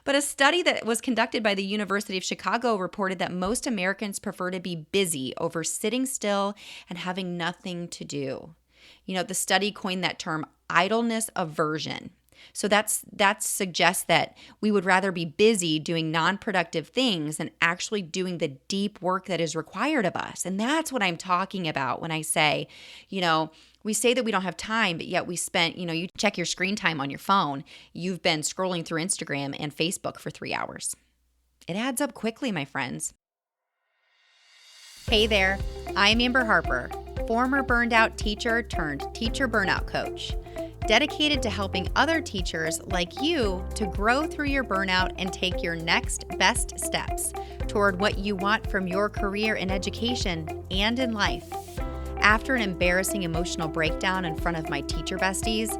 But a study that was conducted by the University of Chicago reported that most Americans prefer to be busy over sitting still and having nothing to do. The study coined that term idleness aversion. So that suggests that we would rather be busy doing non-productive things than actually doing the deep work that is required of us. And that's what I'm talking about when I say, we say that we don't have time, but yet we spent, you check your screen time on your phone. You've been scrolling through Instagram and Facebook for 3 hours. It adds up quickly, my friends. Hey there, I'm Amber Harper, former burned out teacher turned teacher burnout coach. Dedicated to helping other teachers like you to grow through your burnout and take your next best steps toward what you want from your career in education and in life. After an embarrassing emotional breakdown in front of my teacher besties,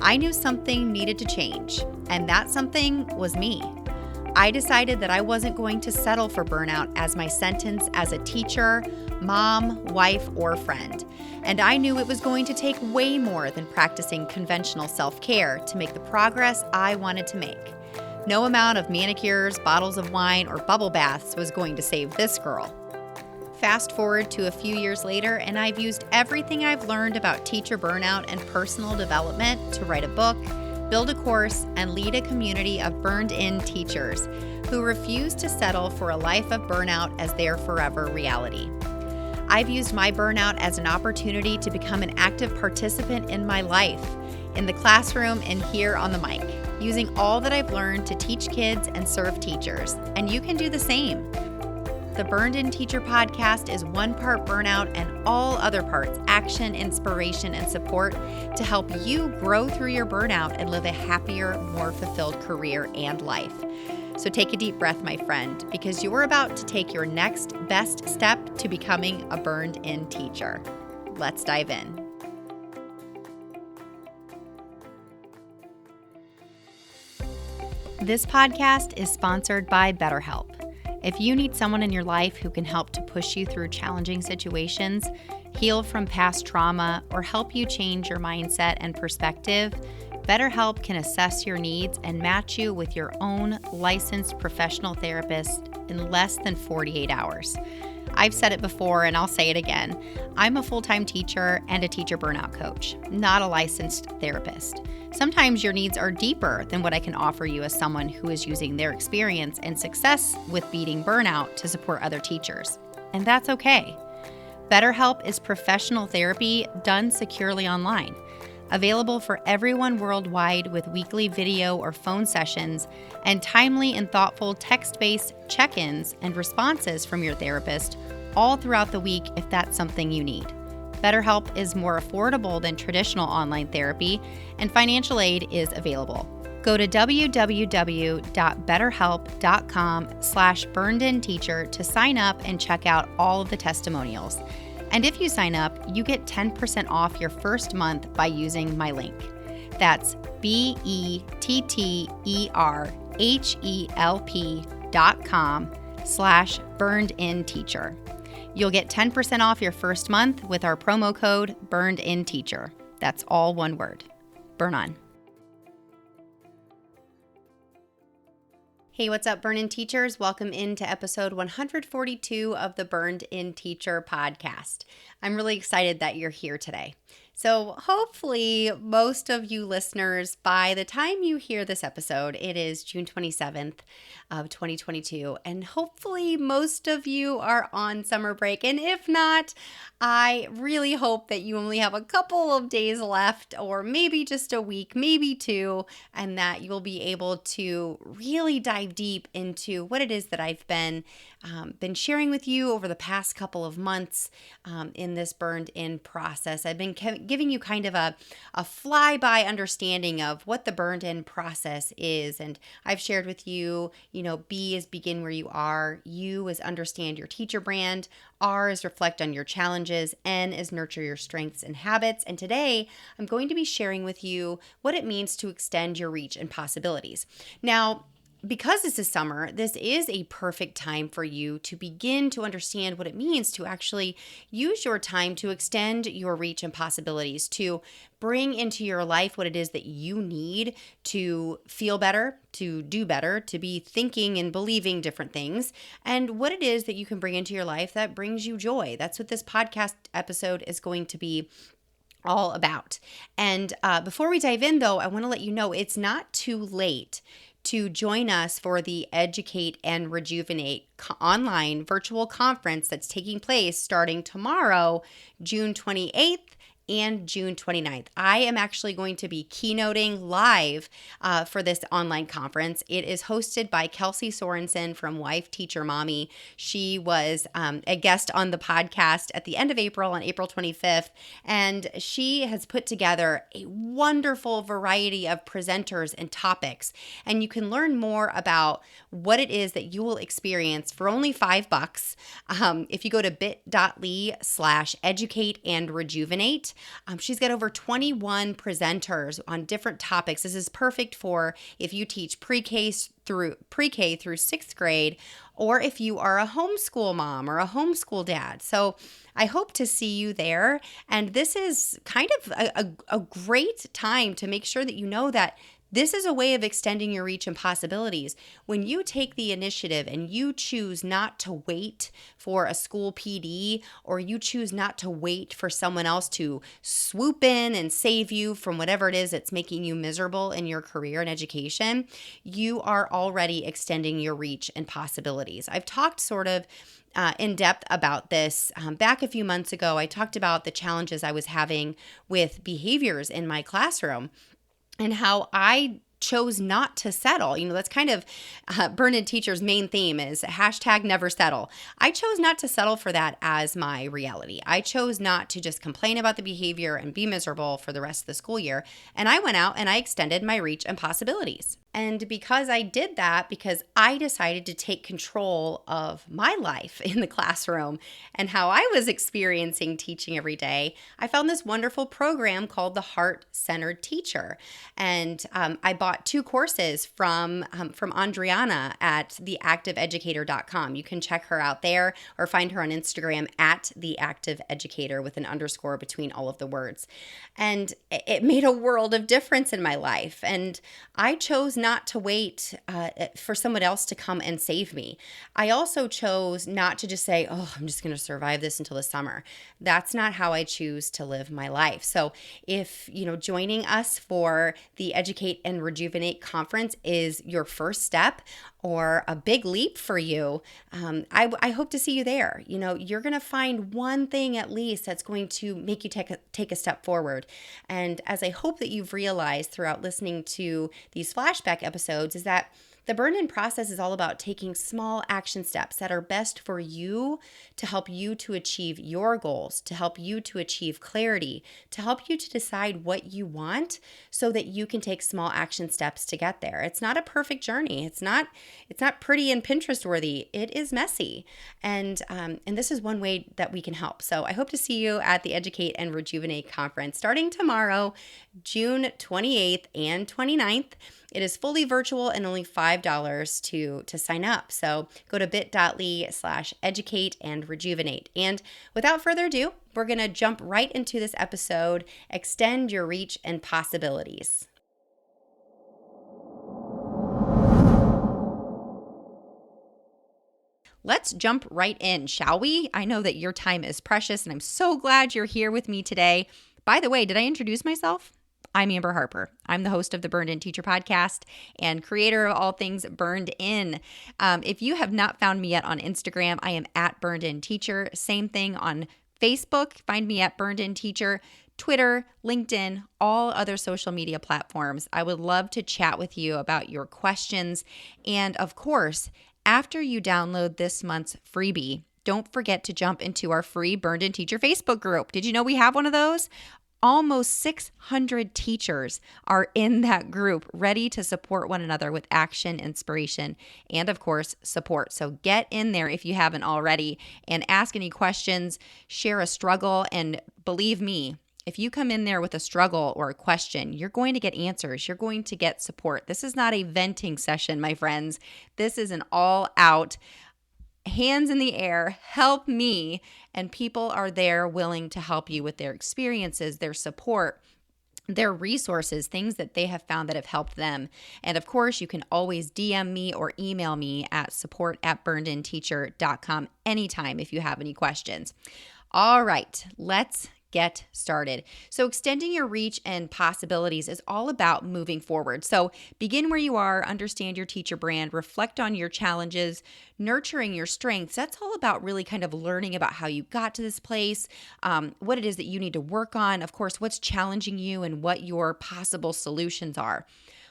I knew something needed to change, and that something was me. I decided that I wasn't going to settle for burnout as my sentence as a teacher, mom, wife, or friend. And I knew it was going to take way more than practicing conventional self-care to make the progress I wanted to make. No amount of manicures, bottles of wine, or bubble baths was going to save this girl. Fast forward to a few years later, and I've used everything I've learned about teacher burnout and personal development to write a book, build a course, and lead a community of burned-in teachers who refuse to settle for a life of burnout as their forever reality. I've used my burnout as an opportunity to become an active participant in my life, in the classroom and here on the mic, using all that I've learned to teach kids and serve teachers. And you can do the same. The Burned In Teacher podcast is one part burnout and all other parts action, inspiration, and support to help you grow through your burnout and live a happier, more fulfilled career and life. So take a deep breath, my friend, because you're about to take your next best step to becoming a burned-in teacher. Let's dive in. This podcast is sponsored by BetterHelp. If you need someone in your life who can help to push you through challenging situations, heal from past trauma, or help you change your mindset and perspective, BetterHelp can assess your needs and match you with your own licensed professional therapist in less than 48 hours. I've said it before and I'll say it again. I'm a full-time teacher and a teacher burnout coach, not a licensed therapist. Sometimes your needs are deeper than what I can offer you as someone who is using their experience and success with beating burnout to support other teachers. And that's okay. BetterHelp is professional therapy done securely online. Available for everyone worldwide with weekly video or phone sessions and timely and thoughtful text-based check-ins and responses from your therapist all throughout the week if that's something you need. BetterHelp is more affordable than traditional online therapy, and financial aid is available. Go to www.betterhelp.com/burnedinteacher to sign up and check out all of the testimonials. And if you sign up, you get 10% off your first month by using my link. That's betterhelp.com/burnedinteacher. You'll get 10% off your first month with our promo code BURNEDINTEACHER. That's all one word. Burn on. Hey, what's up, Burn-In Teachers? Welcome into episode 142 of the Burned In Teacher podcast. I'm really excited that you're here today. So hopefully most of you listeners, by the time you hear this episode, it is June 27th of 2022. And hopefully most of you are on summer break. And if not, I really hope that you only have a couple of days left, or maybe just a week, maybe two, and that you'll be able to really dive deep into what it is that I've been sharing with you over the past couple of months in this burned in process. I've been giving you kind of a flyby understanding of what the burned in process is. And I've shared with you, B is begin where you are, U is understand your teacher brand, R is reflect on your challenges, N is nurture your strengths and habits. And today I'm going to be sharing with you what it means to extend your reach and possibilities. Now, because this is summer, this is a perfect time for you to begin to understand what it means to actually use your time to extend your reach and possibilities, to bring into your life what it is that you need to feel better, to do better, to be thinking and believing different things, and what it is that you can bring into your life that brings you joy. That's what this podcast episode is going to be all about. And before we dive in, though, I want to let you know it's not too late to join us for the Educate and Rejuvenate online virtual conference that's taking place starting tomorrow, June 28th and June 29th. I am actually going to be keynoting live for this online conference. It is hosted by Kelsey Sorensen from Wife Teacher Mommy. She was a guest on the podcast at the end of April, on April 25th, and she has put together a wonderful variety of presenters and topics. And you can learn more about what it is that you will experience for only $5. If you go to bit.ly/educate and rejuvenate, she's got over 21 presenters on different topics. This is perfect for if you teach pre-K through sixth grade, or if you are a homeschool mom or a homeschool dad. So I hope to see you there. And this is kind of a great time to make sure that you know that this is a way of extending your reach and possibilities. When you take the initiative and you choose not to wait for a school PD, or you choose not to wait for someone else to swoop in and save you from whatever it is that's making you miserable in your career and education, you are already extending your reach and possibilities. I've talked sort of in depth about this back a few months ago. I talked about the challenges I was having with behaviors in my classroom, and how I chose not to settle. That's kind of Burn-In Teacher's main theme is #never-settle. I chose not to settle for that as my reality. I chose not to just complain about the behavior and be miserable for the rest of the school year. And I went out and I extended my reach and possibilities. And because I did that, because I decided to take control of my life in the classroom and how I was experiencing teaching every day, I found this wonderful program called the Heart-Centered Teacher. And I bought 2 courses from Andriana at theactiveeducator.com. You can check her out there or find her on Instagram at theactiveeducator with an underscore between all of the words. And it made a world of difference in my life. And I chose not to wait for someone else to come and save me. I also chose not to just say, oh, I'm just going to survive this until the summer. That's not how I choose to live my life. So if, joining us for the Educate and Rejuvenate conference is your first step or a big leap for you, I hope to see you there. You're going to find one thing at least that's going to make you take a step forward. And as I hope that you've realized throughout listening to these flashback episodes, is that the burn-in process is all about taking small action steps that are best for you to help you to achieve your goals, to help you to achieve clarity, to help you to decide what you want so that you can take small action steps to get there. It's not a perfect journey. It's not pretty and Pinterest worthy. It is messy. And this is one way that we can help. So I hope to see you at the Educate and Rejuvenate conference starting tomorrow, June 28th and 29th. It is fully virtual and only $5 to sign up. So go to bit.ly/educate and rejuvenate. And without further ado, we're going to jump right into this episode, Extend Your Reach and Possibilities. Let's jump right in, shall we? I know that your time is precious, and I'm so glad you're here with me today. By the way, did I introduce myself? I'm Amber Harper. I'm the host of the Burned-In Teacher podcast and creator of all things Burned In. If you have not found me yet on Instagram, I am at Burned-In Teacher. Same thing on Facebook. Find me at Burned-In Teacher. Twitter, LinkedIn, all other social media platforms. I would love to chat with you about your questions. And of course, after you download this month's freebie, don't forget to jump into our free Burned-In Teacher Facebook group. Did you know we have one of those? Almost 600 teachers are in that group ready to support one another with action, inspiration, and of course, support. So get in there if you haven't already and ask any questions, share a struggle, and believe me, If you come in there with a struggle or a question, you're going to get answers. You're going to get support. This is not a venting session, my friends. This is an all-out, hands in the air, help me, and people are there willing to help you with their experiences, their support, their resources, things that they have found that have helped them. And of course, you can always DM me or email me at support@burnedinteacher.com anytime if you have any questions. All right, let's get started. So extending your reach and possibilities is all about moving forward. So begin where you are, understand your teacher brand, reflect on your challenges, nurturing your strengths. That's all about really kind of learning about how you got to this place, what it is that you need to work on, of course, what's challenging you and what your possible solutions are.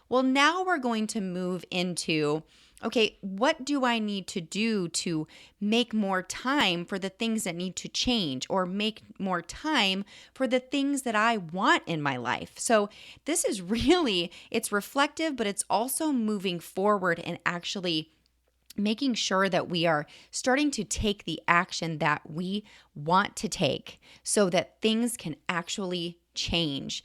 Well, now we're going to move into, okay, what do I need to do to make more time for the things that need to change or make more time for the things that I want in my life? So this is really, it's reflective, but it's also moving forward and actually making sure that we are starting to take the action that we want to take so that things can actually change.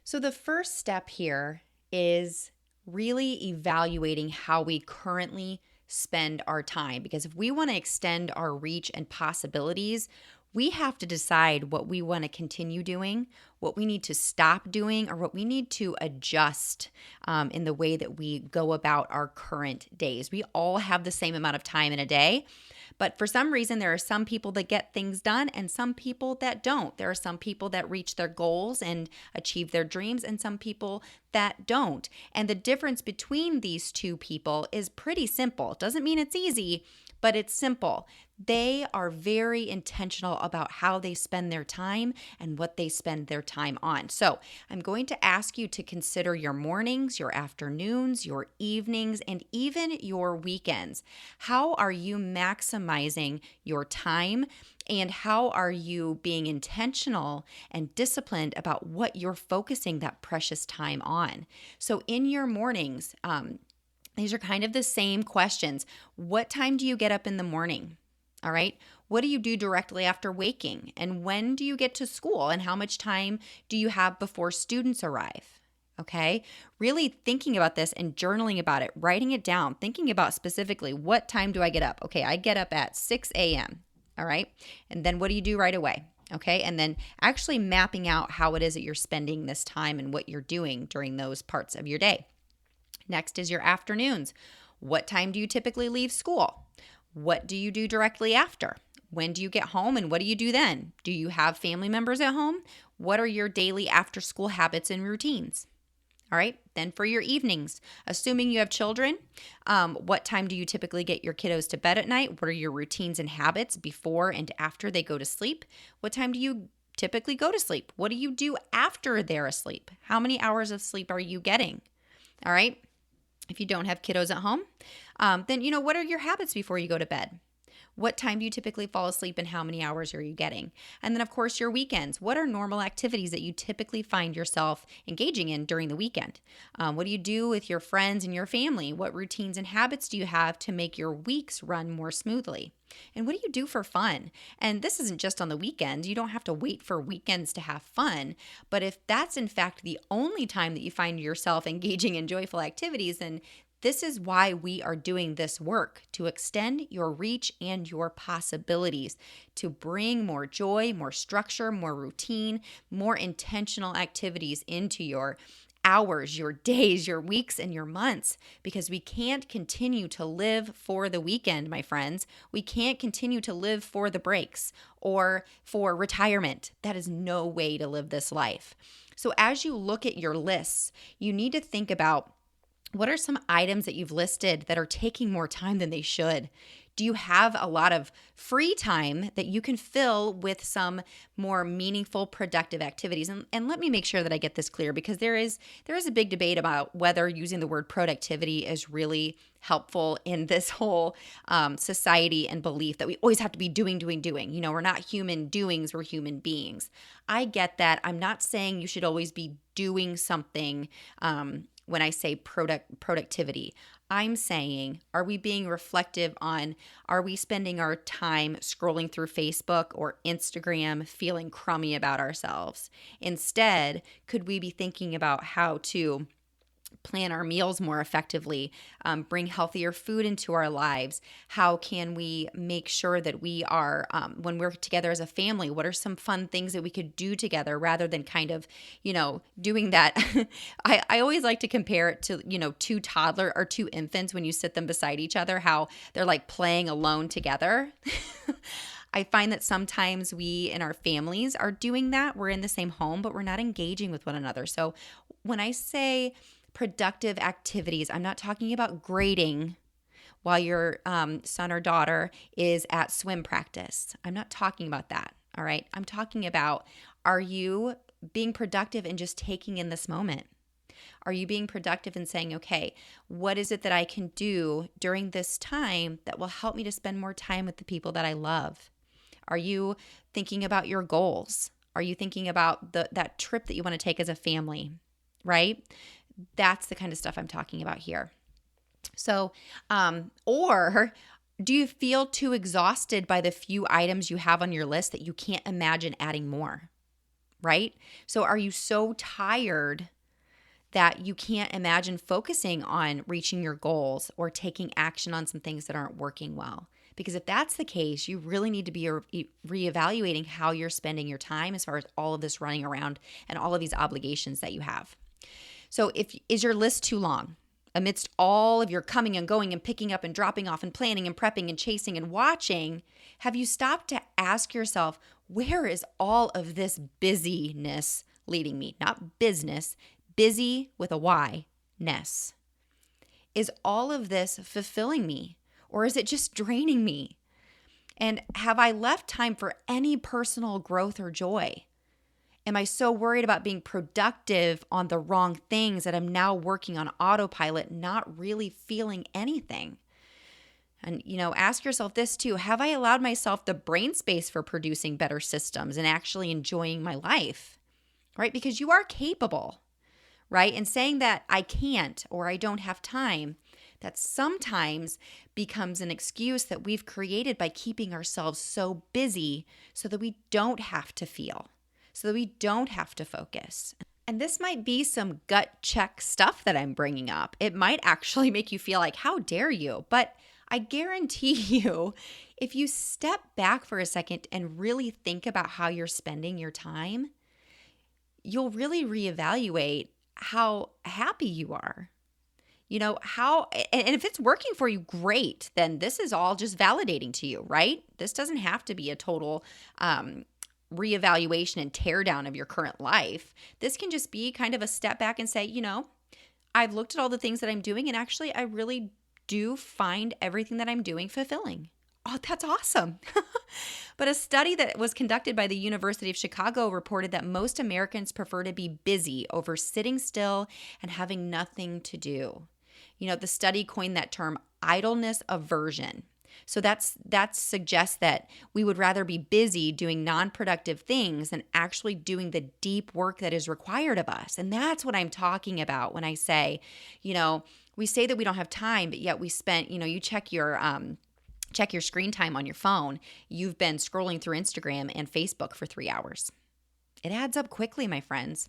So the first step here is really evaluating how we currently spend our time. Because if we want to extend our reach and possibilities, we have to decide what we want to continue doing, what we need to stop doing, or what we need to adjust in the way that we go about our current days. We all have the same amount of time in a day. But for some reason, there are some people that get things done and some people that don't. There are some people that reach their goals and achieve their dreams and some people that don't. And the difference between these two people is pretty simple. It doesn't mean it's easy, but it's simple. They are very intentional about how they spend their time and what they spend their time on. So I'm going to ask you to consider your mornings, your afternoons, your evenings, and even your weekends. How are you maximizing your time? And how are you being intentional and disciplined about what you're focusing that precious time on? So in your mornings, these are kind of the same questions. What time do you get up in the morning? All right. What do you do directly after waking? And when do you get to school? And how much time do you have before students arrive? Okay. Really thinking about this and journaling about it, writing it down, thinking about specifically what time do I get up? Okay. I get up at 6 a.m. All right. And then what do you do right away? Okay. And then actually mapping out how it is that you're spending this time and what you're doing during those parts of your day. Next is your afternoons. What time do you typically leave school? What do you do directly after? When do you get home and what do you do then? Do you have family members at home? What are your daily after school habits and routines? All right. Then for your evenings, assuming you have children, what time do you typically get your kiddos to bed at night? What are your routines and habits before and after they go to sleep? What time do you typically go to sleep? What do you do after they're asleep? How many hours of sleep are you getting? All right. If you don't have kiddos at home, then, what are your habits before you go to bed? What time do you typically fall asleep and how many hours are you getting? And then, of course, your weekends. What are normal activities that you typically find yourself engaging in during the weekend? What do you do with your friends and your family? What routines and habits do you have to make your weeks run more smoothly? And what do you do for fun? And this isn't just on the weekends. You don't have to wait for weekends to have fun. But if that's in fact the only time that you find yourself engaging in joyful activities, then this is why we are doing this work, to extend your reach and your possibilities, to bring more joy, more structure, more routine, more intentional activities into your hours, your days, your weeks, and your months, because we can't continue to live for the weekend, my friends. We can't continue to live for the breaks or for retirement. That is no way to live this life. So as you look at your lists, you need to think about, what are some items that you've listed that are taking more time than they should? Do you have a lot of free time that you can fill with some more meaningful, productive activities? And let me make sure that I get this clear, because there is a big debate about whether using the word productivity is really helpful in this whole society and belief that we always have to be doing. We're not human doings, we're human beings. I get that. I'm not saying you should always be doing something when I say productivity. I'm saying, are we being reflective on, are we spending our time scrolling through Facebook or Instagram feeling crummy about ourselves? Instead, could we be thinking about how to plan our meals more effectively, bring healthier food into our lives? How can we make sure that we are, when we're together as a family, what are some fun things that we could do together rather than kind of, doing that? I always like to compare it to, two toddler or two infants when you sit them beside each other, how they're like playing alone together. I find that sometimes we in our families are doing that. We're in the same home, but we're not engaging with one another. So when I say productive activities, I'm not talking about grading while your son or daughter is at swim practice. I'm not talking about that, all right? I'm talking about, are you being productive and just taking in this moment? Are you being productive and saying, okay, what is it that I can do during this time that will help me to spend more time with the people that I love? Are you thinking about your goals? Are you thinking about that trip that you want to take as a family, right? That's the kind of stuff I'm talking about here. So, or do you feel too exhausted by the few items you have on your list that you can't imagine adding more, right? So are you so tired that you can't imagine focusing on reaching your goals or taking action on some things that aren't working well? Because if that's the case, you really need to be reevaluating how you're spending your time as far as all of this running around and all of these obligations that you have. So is your list too long? Amidst all of your coming and going and picking up and dropping off and planning and prepping and chasing and watching, have you stopped to ask yourself, where is all of this busyness leading me? Not business, busy with a Y-ness. Is all of this fulfilling me, or is it just draining me? And have I left time for any personal growth or joy? Am I so worried about being productive on the wrong things that I'm now working on autopilot, not really feeling anything? And, ask yourself this too. Have I allowed myself the brain space for producing better systems and actually enjoying my life, right? Because you are capable, right? And saying that I can't or I don't have time, that sometimes becomes an excuse that we've created by keeping ourselves so busy so that we don't have to feel, so that we don't have to focus. And this might be some gut check stuff that I'm bringing up. It might actually make you feel like, how dare you? But I guarantee you, if you step back for a second and really think about how you're spending your time, you'll really reevaluate how happy you are. And if it's working for you, great, then this is all just validating to you, right? This doesn't have to be a total reevaluation and tear down of your current life. This can just be kind of a step back and say, I've looked at all the things that I'm doing, and actually I really do find everything that I'm doing fulfilling. Oh, that's awesome. But a study that was conducted by the University of Chicago reported that most Americans prefer to be busy over sitting still and having nothing to do. The study coined that term idleness aversion. So that suggests that we would rather be busy doing non-productive things than actually doing the deep work that is required of us. And that's what I'm talking about when I say, we say that we don't have time, but yet we spent, you check your screen time on your phone. You've been scrolling through Instagram and Facebook for 3 hours. It adds up quickly, my friends.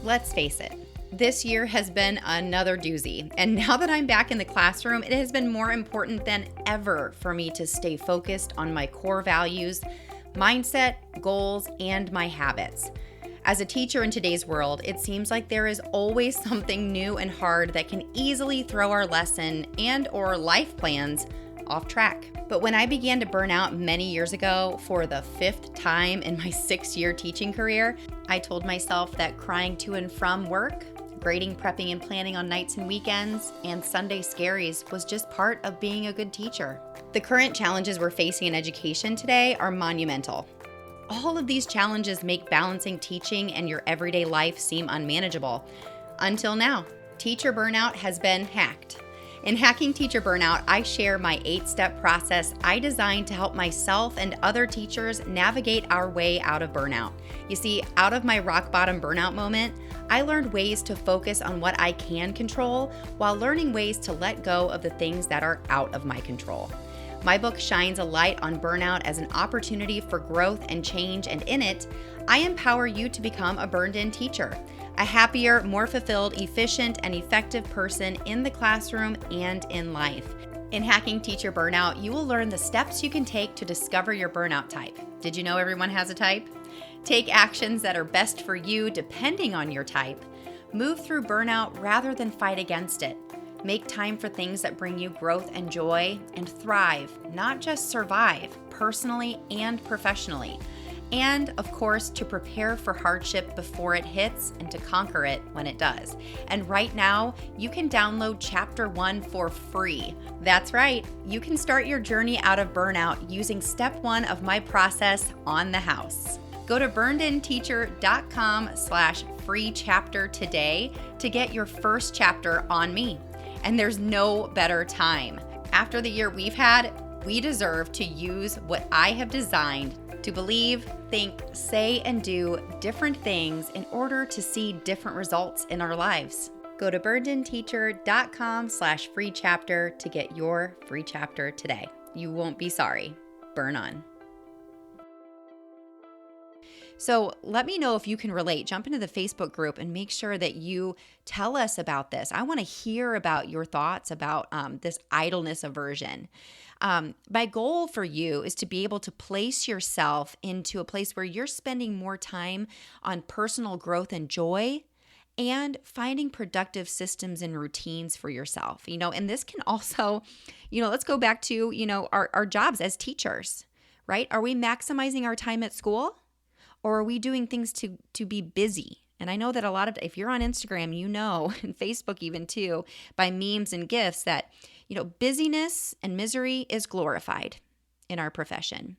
Let's face it, this year has been another doozy. And now that I'm back in the classroom, it has been more important than ever for me to stay focused on my core values, mindset, goals, and my habits. As a teacher in today's world, it seems like there is always something new and hard that can easily throw our lesson and or life plans off track. But when I began to burn out many years ago for the 5th time in my 6-year teaching career, I told myself that crying to and from work, grading, prepping, and planning on nights and weekends, and Sunday scaries was just part of being a good teacher. The current challenges we're facing in education today are monumental. All of these challenges make balancing teaching and your everyday life seem unmanageable. Until now, teacher burnout has been hacked. In Hacking Teacher Burnout, I share my 8-step process I designed to help myself and other teachers navigate our way out of burnout. You see, out of my rock bottom burnout moment, I learned ways to focus on what I can control while learning ways to let go of the things that are out of my control. My book shines a light on burnout as an opportunity for growth and change, and in it, I empower you to become a burned-in teacher, a happier, more fulfilled, efficient, and effective person in the classroom and in life. In Hacking Teacher Burnout, you will learn the steps you can take to discover your burnout type. Did you know everyone has a type? Take actions that are best for you depending on your type. Move through burnout rather than fight against it. Make time for things that bring you growth and joy, and thrive, not just survive, personally and professionally. And, of course, to prepare for hardship before it hits and to conquer it when it does. And right now, you can download Chapter 1 for free. That's right, you can start your journey out of burnout using Step 1 of my process on the house. Go to burnedinteacher.com/free chapter today to get your first chapter on me. And there's no better time. After the year we've had, we deserve to use what I have designed to believe, think, say, and do different things in order to see different results in our lives. Go to burnedinteacher.com/free chapter to get your free chapter today. You won't be sorry. Burn on. So let me know if you can relate. Jump into the Facebook group and make sure that you tell us about this. I want to hear about your thoughts about this idleness aversion. My goal for you is to be able to place yourself into a place where you're spending more time on personal growth and joy and finding productive systems and routines for yourself. And this can also, let's go back to, our jobs as teachers, right? Are we maximizing our time at school? Or are we doing things to be busy? And I know that if you're on Instagram, and Facebook even too, by memes and GIFs that, busyness and misery is glorified in our profession.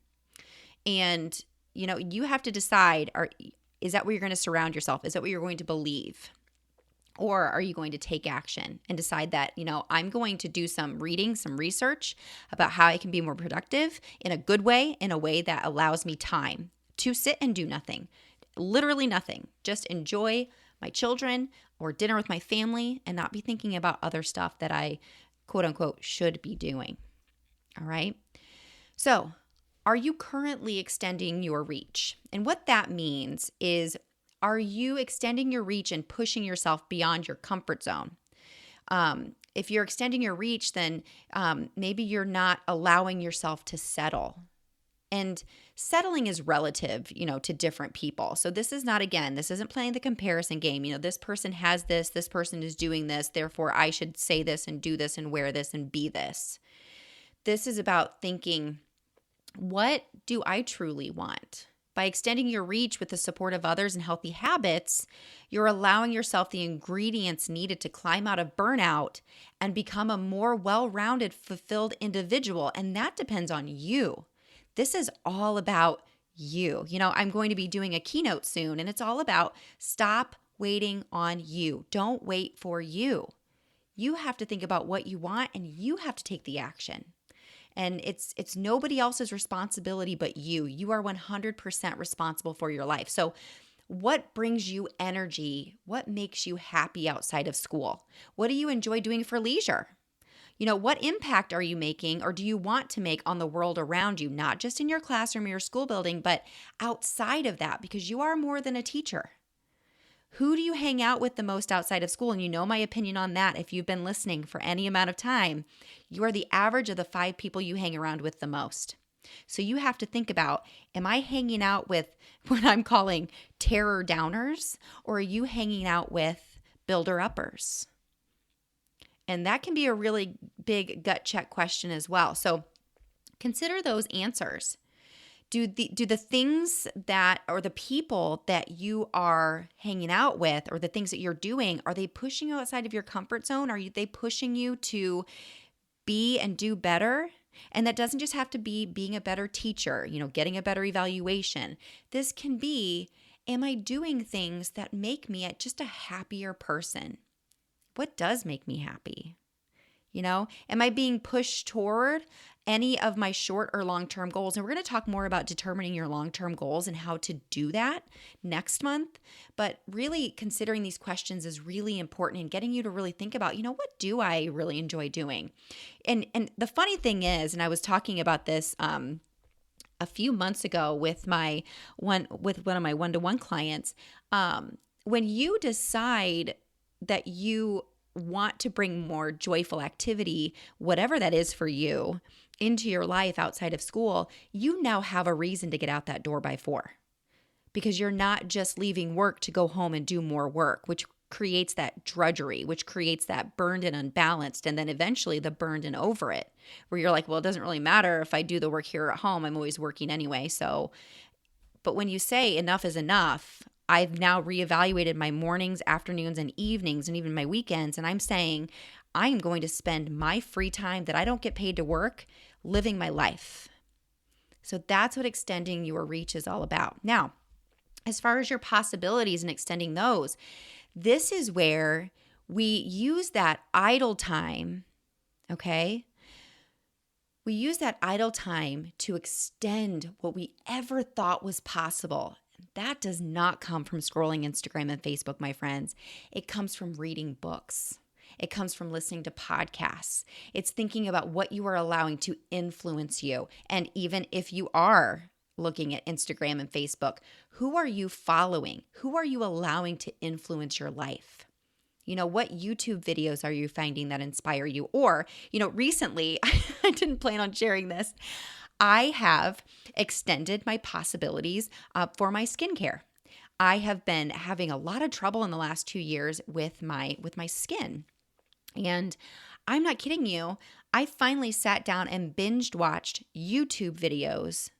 And, you have to decide, is that what you're going to surround yourself? Is that what you're going to believe? Or are you going to take action and decide that, I'm going to do some reading, some research about how I can be more productive in a good way, in a way that allows me time to sit and do nothing, literally nothing, just enjoy my children or dinner with my family and not be thinking about other stuff that I, quote unquote, should be doing. All right. So, are you currently extending your reach? And what that means is, are you extending your reach and pushing yourself beyond your comfort zone? If you're extending your reach, then maybe you're not allowing yourself to settle. And settling is relative, to different people. So this isn't playing the comparison game. This person has this person is doing this, therefore I should say this and do this and wear this and be this. This is about thinking, what do I truly want? By extending your reach with the support of others and healthy habits, you're allowing yourself the ingredients needed to climb out of burnout and become a more well-rounded, fulfilled individual. And that depends on you. This is all about you. I'm going to be doing a keynote soon, and it's all about stop waiting on you. Don't wait for you. You have to think about what you want, and you have to take the action. And it's nobody else's responsibility but you. You are 100% responsible for your life. So what brings you energy? What makes you happy outside of school? What do you enjoy doing for leisure? What impact are you making or do you want to make on the world around you, not just in your classroom or your school building, but outside of that, because you are more than a teacher. Who do you hang out with the most outside of school? And my opinion on that, if you've been listening for any amount of time, you are the average of the 5 people you hang around with the most. So you have to think about, am I hanging out with what I'm calling terror downers, or are you hanging out with builder uppers? And that can be a really big gut check question as well. So consider those answers. Do the things that, or the people that you are hanging out with, or the things that you're doing, are they pushing you outside of your comfort zone? Are they pushing you to be and do better? And that doesn't just have to be being a better teacher, getting a better evaluation. This can be, am I doing things that make me just a happier person? What does make me happy? Am I being pushed toward any of my short or long-term goals? And we're going to talk more about determining your long-term goals and how to do that next month. But really considering these questions is really important and getting you to really think about, what do I really enjoy doing? And the funny thing is, and I was talking about this a few months ago with one of my one-to-one clients, when you decide that you want to bring more joyful activity, whatever that is for you, into your life outside of school, you now have a reason to get out that door by 4, because you're not just leaving work to go home and do more work, which creates that drudgery, which creates that burned and unbalanced, and then eventually the burned and over it, where you're like, well, it doesn't really matter if I do the work here at home. I'm always working anyway. But when you say enough is enough, I've now reevaluated my mornings, afternoons, and evenings, and even my weekends. And I'm saying I am going to spend my free time that I don't get paid to work living my life. So that's what extending your reach is all about. Now, as far as your possibilities and extending those, this is where we use that idle time, okay? We use that idle time to extend what we ever thought was possible. That does not come from scrolling Instagram and Facebook, my friends. It comes from reading books. It comes from listening to podcasts. It's thinking about what you are allowing to influence you. And even if you are looking at Instagram and Facebook, who are you following? Who are you allowing to influence your life? What YouTube videos are you finding that inspire you? Or, recently, I didn't plan on sharing this, I have extended my possibilities for my skincare. I have been having a lot of trouble in the last 2 years with my skin. And I'm not kidding you. I finally sat down and binged watched YouTube videos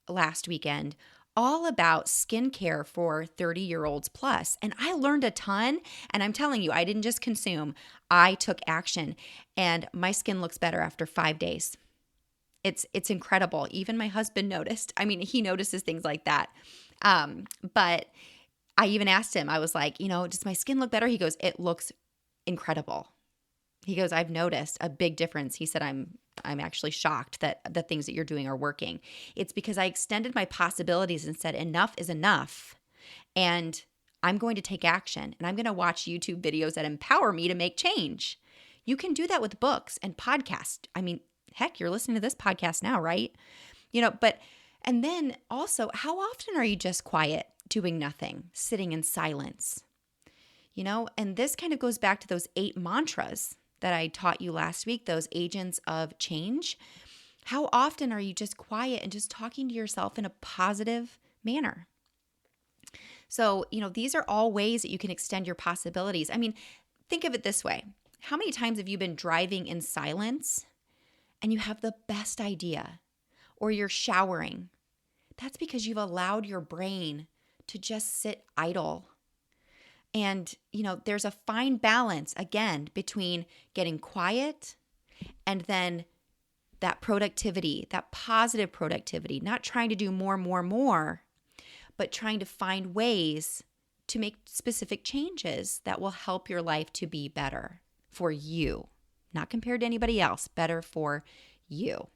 last weekend all about skincare for 30-year-olds plus. And I learned a ton. And I'm telling you, I didn't just consume, I took action. And my skin looks better after 5 days. It's incredible. Even my husband noticed. I mean, he notices things like that. But I even asked him, I was like, does my skin look better? He goes, it looks incredible. He goes, I've noticed a big difference. He said, I'm actually shocked that the things that you're doing are working. It's because I extended my possibilities and said, enough is enough. And I'm going to take action, and I'm going to watch YouTube videos that empower me to make change. You can do that with books and podcasts. I mean, heck, you're listening to this podcast now, right? And then also, how often are you just quiet, doing nothing, sitting in silence? And this kind of goes back to those 8 mantras that I taught you last week, those agents of change. How often are you just quiet and just talking to yourself in a positive manner? So, these are all ways that you can extend your possibilities. I mean, think of it this way. How many times have you been driving in silence and you have the best idea, or you're showering? That's because you've allowed your brain to just sit idle. And, there's a fine balance, again, between getting quiet and then that productivity, that positive productivity, not trying to do more, but trying to find ways to make specific changes that will help your life to be better for you, not compared to anybody else, better for you.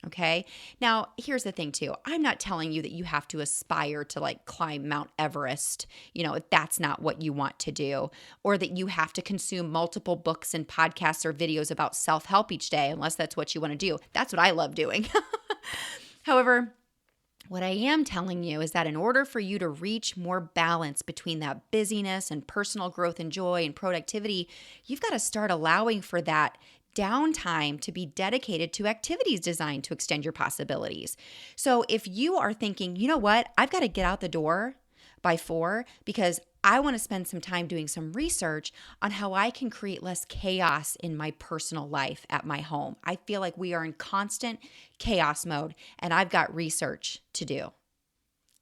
Okay. Now, here's the thing too. I'm not telling you that you have to aspire to climb Mount Everest, if that's not what you want to do, or that you have to consume multiple books and podcasts or videos about self-help each day, unless that's what you want to do. That's what I love doing. However, what I am telling you is that in order for you to reach more balance between that busyness and personal growth and joy and productivity, you've got to start allowing for that downtime to be dedicated to activities designed to extend your possibilities. So if you are thinking, you know what, I've got to get out the door by 4 because I want to spend some time doing some research on how I can create less chaos in my personal life at my home. I feel like we are in constant chaos mode and I've got research to do.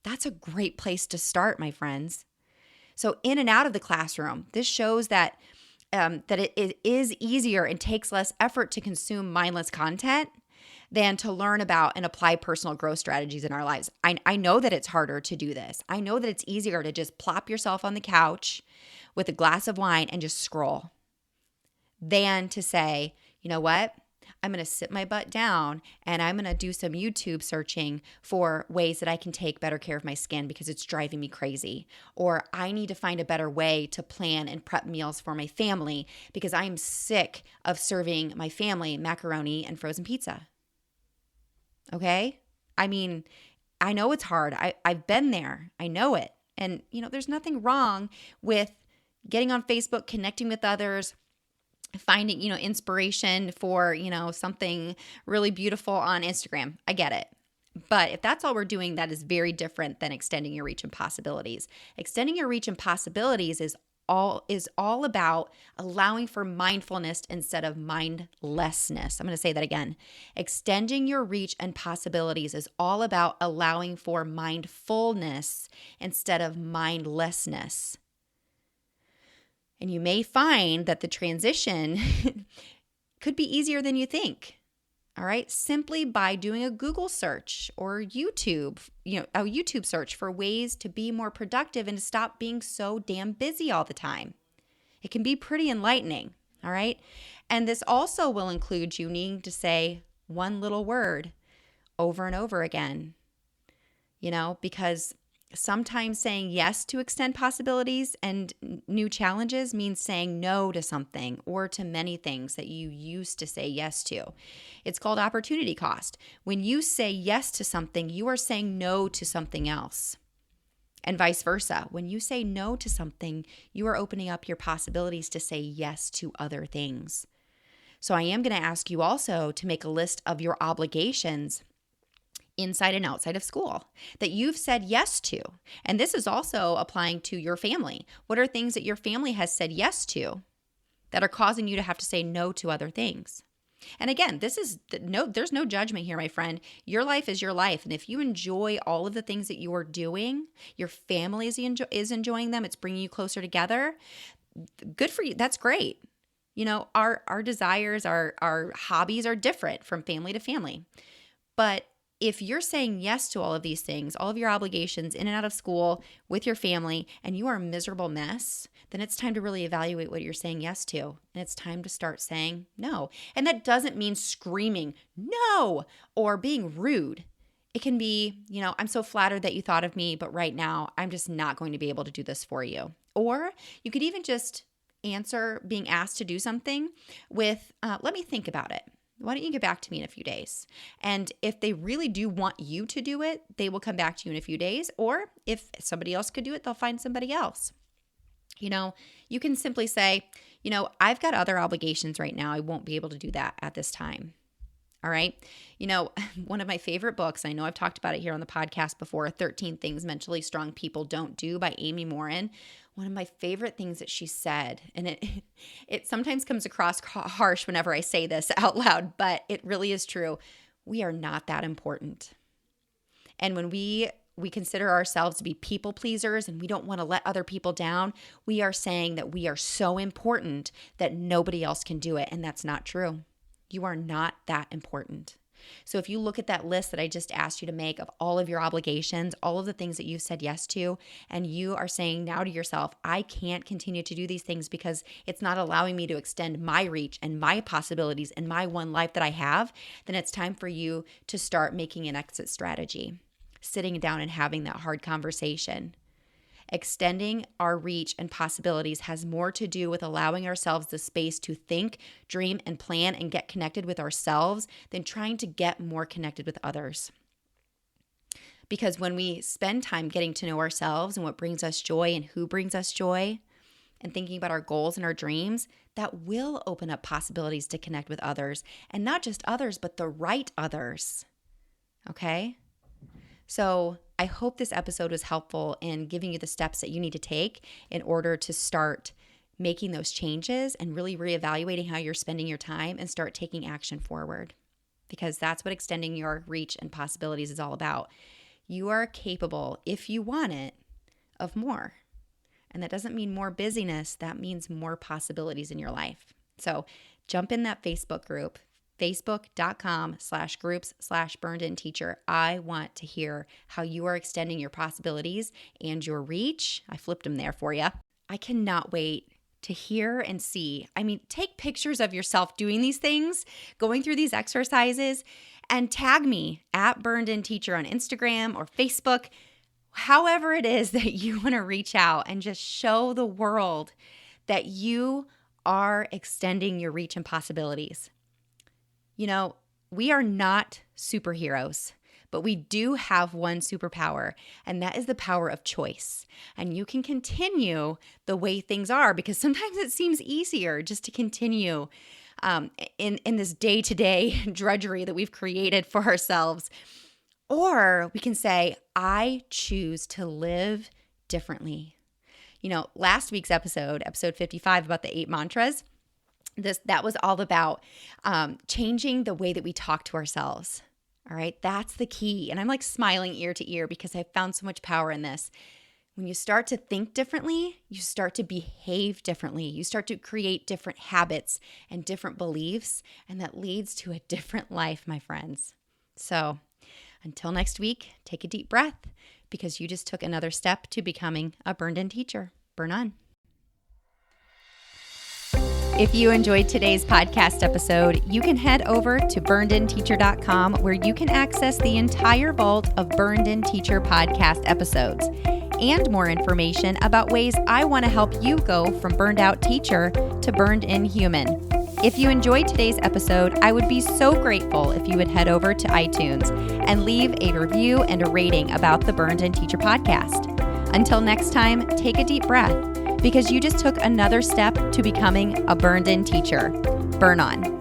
That's a great place to start, my friends. So in and out of the classroom, this shows that it is easier and takes less effort to consume mindless content than to learn about and apply personal growth strategies in our lives. I know that it's harder to do this. I know that it's easier to just plop yourself on the couch with a glass of wine and just scroll than to say, you know what? I'm going to sit my butt down and I'm going to do some YouTube searching for ways that I can take better care of my skin because it's driving me crazy. Or I need to find a better way to plan and prep meals for my family because I'm sick of serving my family macaroni and frozen pizza. Okay? I mean, I know it's hard. I've been there. I know it. And, there's nothing wrong with getting on Facebook, connecting with others, finding, inspiration for, something really beautiful on Instagram. I get it. But if that's all we're doing, that is very different than extending your reach and possibilities. Extending your reach and possibilities is all about allowing for mindfulness instead of mindlessness. I'm going to say that again. Extending your reach and possibilities is all about allowing for mindfulness instead of mindlessness. And you may find that the transition could be easier than you think. All right, simply by doing a Google search or YouTube, a YouTube search for ways to be more productive and to stop being so damn busy all the time. It can be pretty enlightening, all right? And this also will include you needing to say one little word over and over again, because sometimes saying yes to extend possibilities and new challenges means saying no to something or to many things that you used to say yes to. It's called opportunity cost. When you say yes to something, you are saying no to something else. And vice versa. When you say no to something, you are opening up your possibilities to say yes to other things. So I am going to ask you also to make a list of your obligations inside and outside of school that you've said yes to. And this is also applying to your family. What are things that your family has said yes to that are causing you to have to say no to other things? And again, there's no judgment here, my friend. Your life is your life. And if you enjoy all of the things that you are doing, your family is enjoying them, it's bringing you closer together, good for you. That's great. Our desires, our hobbies are different from family to family. But if you're saying yes to all of these things, all of your obligations in and out of school with your family, and you are a miserable mess, then it's time to really evaluate what you're saying yes to. And it's time to start saying no. And that doesn't mean screaming no or being rude. It can be, I'm so flattered that you thought of me, but right now I'm just not going to be able to do this for you. Or you could even just answer being asked to do something with, let me think about it. Why don't you get back to me in a few days? And if they really do want you to do it, they will come back to you in a few days. Or if somebody else could do it, they'll find somebody else. You can simply say, I've got other obligations right now. I won't be able to do that at this time. All right. One of my favorite books, I know I've talked about it here on the podcast before, 13 Things Mentally Strong People Don't Do by Amy Morin. One of my favorite things that she said, and it sometimes comes across harsh whenever I say this out loud, but it really is true. We are not that important. And when we consider ourselves to be people pleasers and we don't want to let other people down, we are saying that we are so important that nobody else can do it. And that's not true. You are not that important. So if you look at that list that I just asked you to make of all of your obligations, all of the things that you've said yes to, and you are saying now to yourself, I can't continue to do these things because it's not allowing me to extend my reach and my possibilities and my one life that I have, then it's time for you to start making an exit strategy, sitting down and having that hard conversation. Extending our reach and possibilities has more to do with allowing ourselves the space to think, dream, and plan and get connected with ourselves than trying to get more connected with others. Because when we spend time getting to know ourselves and what brings us joy and who brings us joy and thinking about our goals and our dreams, that will open up possibilities to connect with others, and not just others, but the right others. Okay? So I hope this episode was helpful in giving you the steps that you need to take in order to start making those changes and really reevaluating how you're spending your time and start taking action forward, because that's what extending your reach and possibilities is all about. You are capable, if you want it, of more. And that doesn't mean more busyness. That means more possibilities in your life. So jump in that Facebook group, facebook.com/groups/burnedinteacher. I want to hear how you are extending your possibilities and your reach. I flipped them there for you. I cannot wait to hear and see. I mean, take pictures of yourself doing these things, going through these exercises, and tag me at Burned In Teacher on Instagram or Facebook, however it is that you want to reach out and just show the world that you are extending your reach and possibilities. You know, we are not superheroes, but we do have one superpower, and that is the power of choice. And you can continue the way things are, because sometimes it seems easier just to continue in this day-to-day drudgery that we've created for ourselves. Or we can say, I choose to live differently. You know, last week's episode 55 about the 8 mantras, that was all about changing the way that we talk to ourselves. All right, that's the key. And I'm like smiling ear to ear because I found so much power in this. When you start to think differently, you start to behave differently. You start to create different habits and different beliefs, and that leads to a different life, my friends. So until next week, take a deep breath, because you just took another step to becoming a burned-in teacher. Burn on. If you enjoyed today's podcast episode, you can head over to burnedinteacher.com, where you can access the entire vault of Burned In Teacher podcast episodes and more information about ways I want to help you go from burned out teacher to burned in human. If you enjoyed today's episode, I would be so grateful if you would head over to iTunes and leave a review and a rating about the Burned In Teacher podcast. Until next time, take a deep breath, because you just took another step to becoming a burned-in teacher. Burn on.